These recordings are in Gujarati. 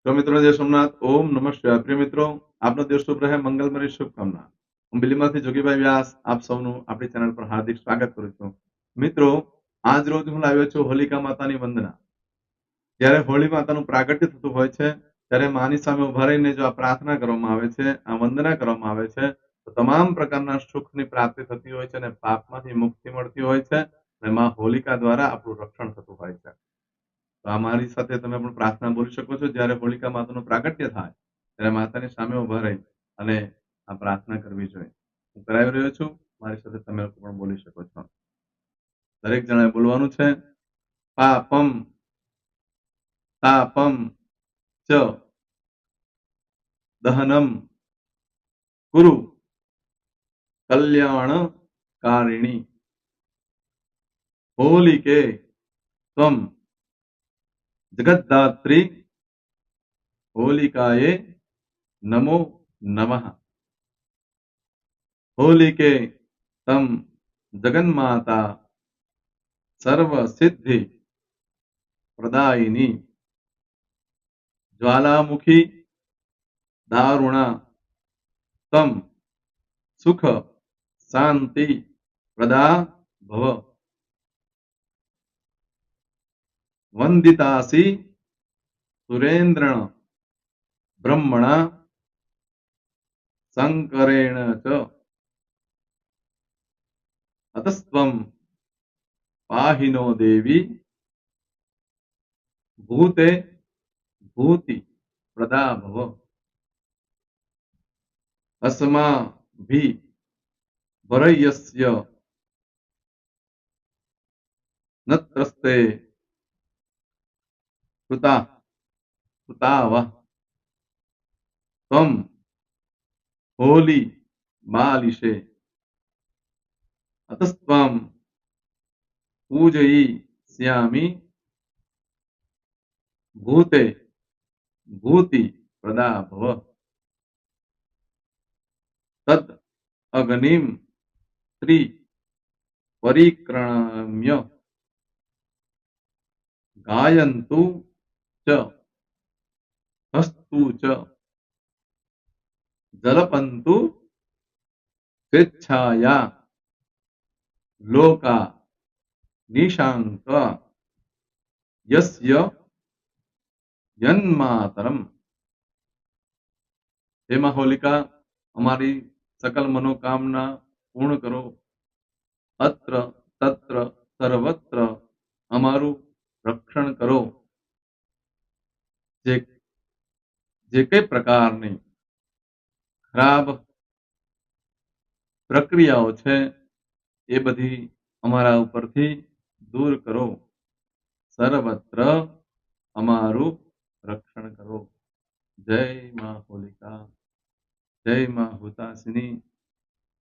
तो मित्रों जय सोमनाथ ओम नमः शिवाय प्रिय મિત્રો આપનો દિવસ શુભ રહે મંગલમય શુભકામના હું બિલીમાંથી જોગીભાઈ વ્યાસ આપ સૌનું આપણી ચેનલ પર હાર્દિક સ્વાગત કરું છું મિત્રો આજ રોજ હું લાવ્યો છું હોલિકા માતાની વંદના જ્યારે હોળી માતાનું પ્રાગટ્ય થતું હોય છે ત્યારે માની સામે ઉભા રહીને જો આ પ્રાર્થના કરવામાં આવે છે આ વંદના કરવામાં આવે છે તો તમામ પ્રકારના સુખની પ્રાપ્તિ થતી હોય છે અને પાપમાંથી મુક્તિ મળતી હોય છે અને માં હોલિકા દ્વારા આપણું રક્ષણ થતું હોય છે તો અમારી સાથે તમે પણ પ્રાર્થના બોલી શકો છો જ્યારે હોલિકા માતાનું પ્રાગટ્ય થાય ત્યારે માતાની સામે ઉભા રહી અને આ પ્રાર્થના કરવી જોઈએ હું કરાવી રહ્યો છું મારી સાથે તમે લોકો પણ બોલી શકો છો દરેક જણાએ બોલવાનું છે પાપમ તાપમ ચ દહનમ કુરુ કલ્યાણકારિણી હોલિકે ત્વમ જગદ્ધાત્રી होलिकाये नमो नमः होलिके तम जगन्माता सर्व सिद्धि प्रदायिनी ज्वालामुखी दारुणा तम सुख शांति प्रदा भव वंदितासी सुरेन्द्रण ब्रह्मणा शंकरेण च अतस्त्वं पाहिनो देवी भूते भूति प्रदा भव अस्माभि वरयस्य नत्रस्ते कृता कृताव त्वं होली बालिशे अतस्त्वं पूजयिष्यामि भूते भूति प्रदा भव तद अग्निं त्रि परिक्रम्य गायन्तु च हस्तु च जलपन्तु स्वेच्छाया लोका निशांक यस्य यन्मातरम हे मां होलिका हमारी सकल मनोकामना पूर्ण करो अत्र तत्र सर्वत्र हमारू रक्षण करो जे कई प्रकारनी खराब प्रक्रियाओं छे ए बधी अमारा उपरथी दूर करो सर्वत्र अमारू रक्षण करो जय मां होलिका जय मां हुतासिनी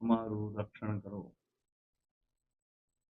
अमारू रक्षण करो।